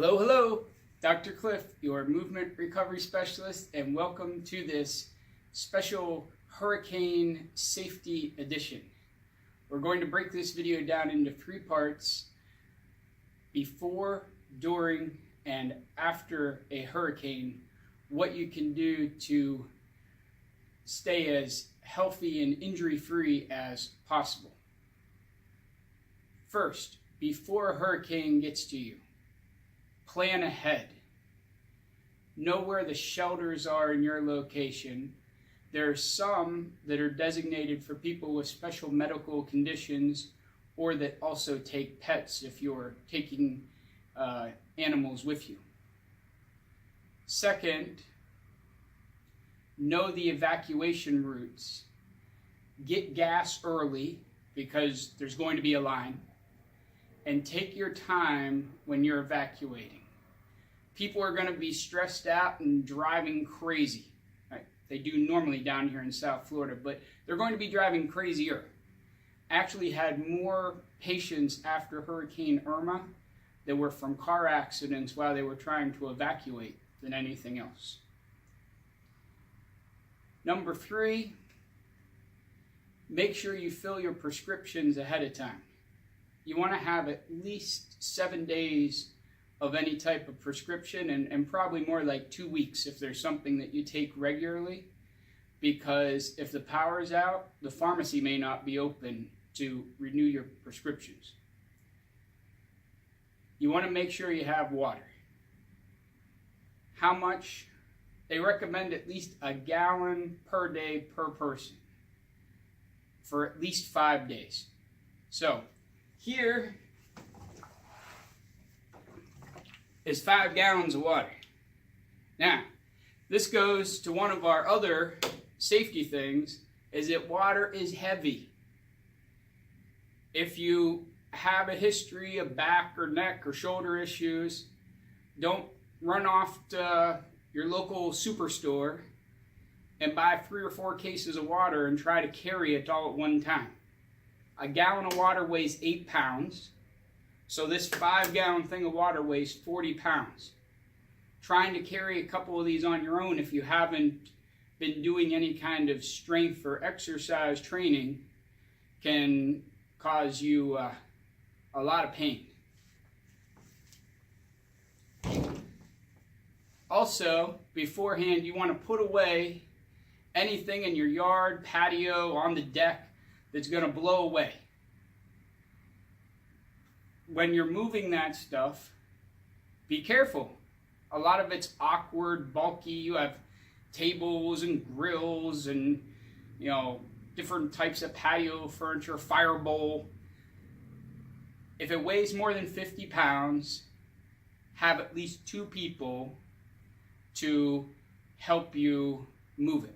Hello, hello, Dr. Clif, your movement recovery specialist, and welcome to this special hurricane safety edition. We're going to break this video down into 3 parts: before, during, and after a hurricane, what you can do to stay as healthy and injury-free as possible. First, before a hurricane gets to you, plan ahead. Know where the shelters are in your location. There are some that are designated for people with special medical conditions or that also take pets if you're taking animals with you. Second, know the evacuation routes. Get gas early because there's going to be a line. And take your time when you're evacuating. People are going to be stressed out and driving crazy. Right? They do normally down here in South Florida, but they're going to be driving crazier. Actually had more patients after Hurricane Irma that were from car accidents while they were trying to evacuate than anything else. Number 3, make sure you fill your prescriptions ahead of time. You want to have at least 7 days of any type of prescription, and probably more like 2 weeks if there's something that you take regularly, because if the power is out, the pharmacy may not be open to renew your prescriptions. You want to make sure you have water. How much? They recommend at least a gallon per day per person for at least 5 days. So here is 5 gallons of water. Now, this goes to one of our other safety things, is that water is heavy. If you have a history of back or neck or shoulder issues, don't run off to your local superstore and buy 3 or 4 cases of water and try to carry it all at one time. A gallon of water weighs 8 pounds. So this 5-gallon thing of water weighs 40 pounds. Trying to carry a couple of these on your own if you haven't been doing any kind of strength or exercise training can cause you a lot of pain. Also, beforehand, you want to put away anything in your yard, patio, on the deck that's going to blow away. When you're moving that stuff, be careful. A lot of it's awkward, bulky. You have tables and grills and, different types of patio furniture, fire bowl. If it weighs more than 50 pounds, have at least 2 people to help you move it.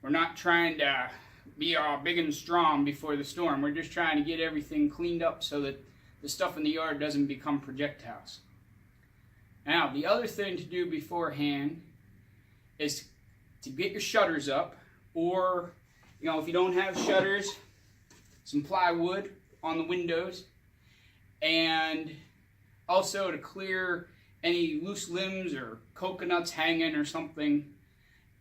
We're not trying to be all big and strong before the storm. We're just trying to get everything cleaned up so that the stuff in the yard doesn't become projectiles. Now, the other thing to do beforehand is to get your shutters up, or, if you don't have shutters, some plywood on the windows, and also to clear any loose limbs or coconuts hanging or something.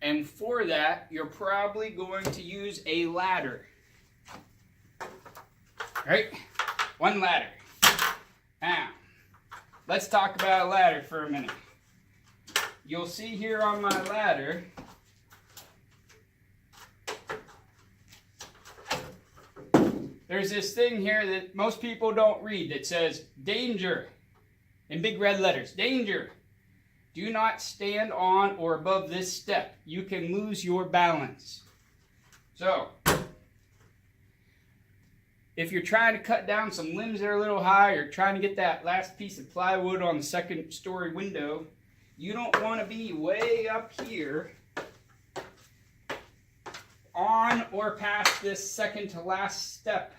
And for that, you're probably going to use a ladder. Right? 1 ladder. Now, let's talk about a ladder for a minute. You'll see here on my ladder, there's this thing here that most people don't read that says, danger, in big red letters, danger. Do not stand on or above this step. You can lose your balance. So, if you're trying to cut down some limbs that are a little high, or trying to get that last piece of plywood on the 2nd story window, you don't want to be way up here on or past this second to last step,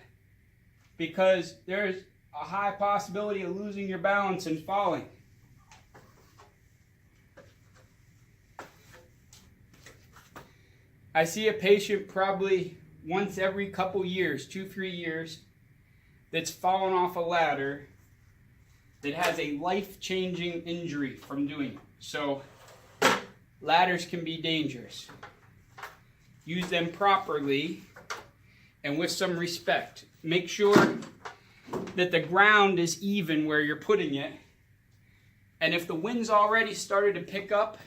because there's a high possibility of losing your balance and falling. I see a patient probably once every couple years, 2-3 years, that's fallen off a ladder that has a life-changing injury from doing it. So ladders can be dangerous. Use them properly and with some respect. Make sure that the ground is even where you're putting it. And if the wind's already started to pick up,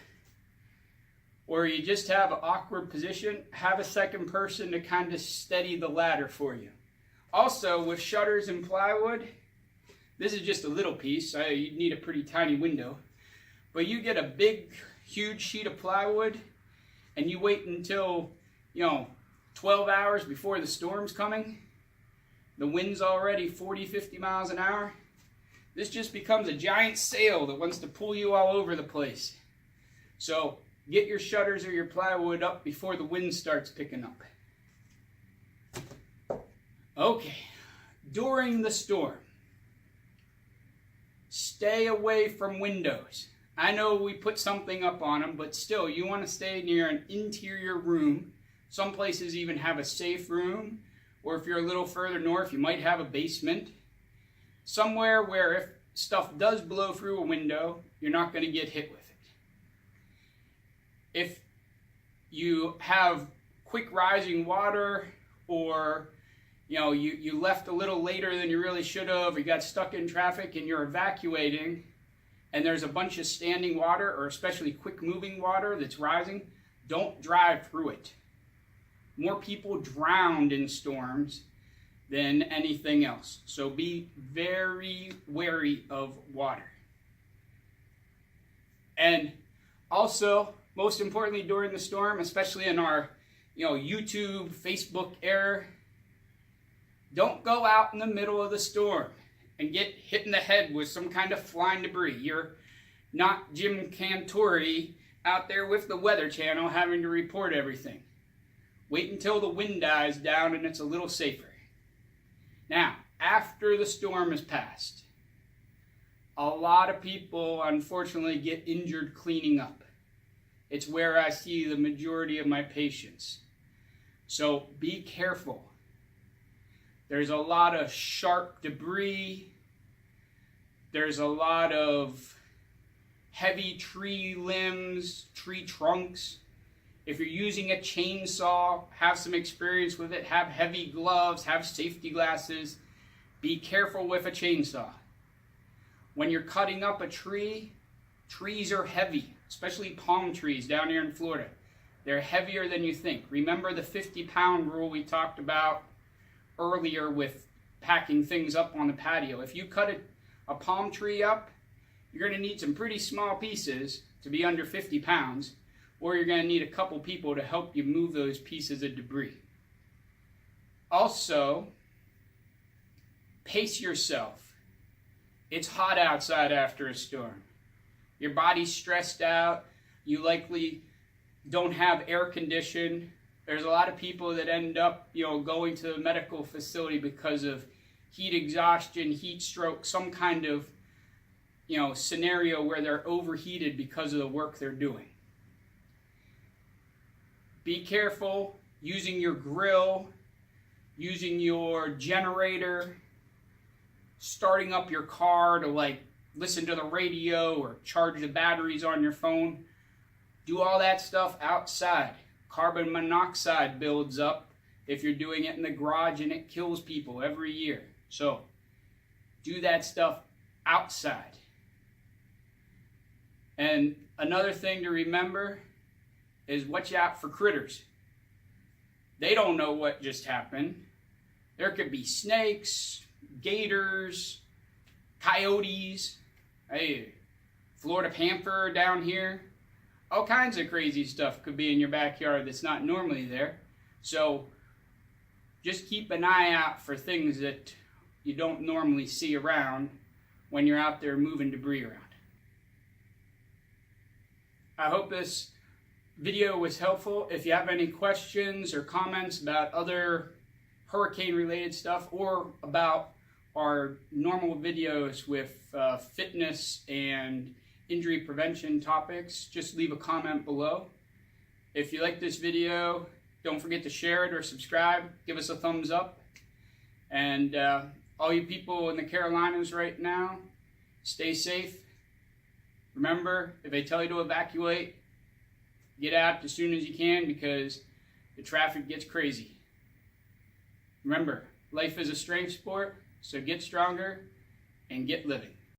or you just have an awkward position, have a second person to kind of steady the ladder for you. Also, with shutters and plywood, this is just a little piece. You'd need a pretty tiny window. But you get a big, huge sheet of plywood, and you wait until, 12 hours before the storm's coming. The wind's already 40, 50 miles an hour. This just becomes a giant sail that wants to pull you all over the place. So get your shutters or your plywood up before the wind starts picking up. Okay, during the storm, stay away from windows. I know we put something up on them, but still, you want to stay near an interior room. Some places even have a safe room, or if you're a little further north, you might have a basement. Somewhere where if stuff does blow through a window, you're not going to get hit with it. If you have quick rising water, or you left a little later than you really should have, or you got stuck in traffic and you're evacuating, and there's a bunch of standing water, or especially quick moving water that's rising, don't drive through it. More people drowned in storms than anything else. So be very wary of water. And also, most importantly during the storm, especially in our YouTube, Facebook era, don't go out in the middle of the storm and get hit in the head with some kind of flying debris. You're not Jim Cantore out there with the Weather Channel having to report everything. Wait until the wind dies down and it's a little safer. Now, after the storm has passed, a lot of people unfortunately get injured cleaning up. It's where I see the majority of my patients. So be careful. There's a lot of sharp debris. There's a lot of heavy tree limbs, tree trunks. If you're using a chainsaw, have some experience with it. Have heavy gloves, have safety glasses. Be careful with a chainsaw. When you're cutting up a tree, trees are heavy, especially palm trees down here in Florida. They're heavier than you think. Remember the 50-pound rule we talked about earlier with packing things up on the patio. If you cut a palm tree up, you're going to need some pretty small pieces to be under 50 pounds, or you're going to need a couple people to help you move those pieces of debris. Also, pace yourself. It's hot outside after a storm. Your body's stressed out. You likely don't have air conditioning. There's a lot of people that end up, going to the medical facility because of heat exhaustion, heat stroke, some kind of, scenario where they're overheated because of the work they're doing. Be careful using your grill, using your generator, starting up your car to listen to the radio or charge the batteries on your phone. Do all that stuff outside. Carbon monoxide builds up if you're doing it in the garage, and it kills people every year. So do that stuff outside. And another thing to remember is watch out for critters. They don't know what just happened. There could be snakes, gators, coyotes, Florida panther down here. All kinds of crazy stuff could be in your backyard that's not normally there. So just keep an eye out for things that you don't normally see around when you're out there moving debris around. I hope this video was helpful. If you have any questions or comments about other hurricane related stuff, or about our normal videos with fitness and injury prevention topics, just leave a comment below. If you like this video, don't forget to share it or subscribe. Give us a thumbs up. And all you people in the Carolinas right now, Stay safe. Remember, if they tell you to evacuate, get out as soon as you can because the traffic gets crazy. Remember, life is a strength sport, so get stronger and get living.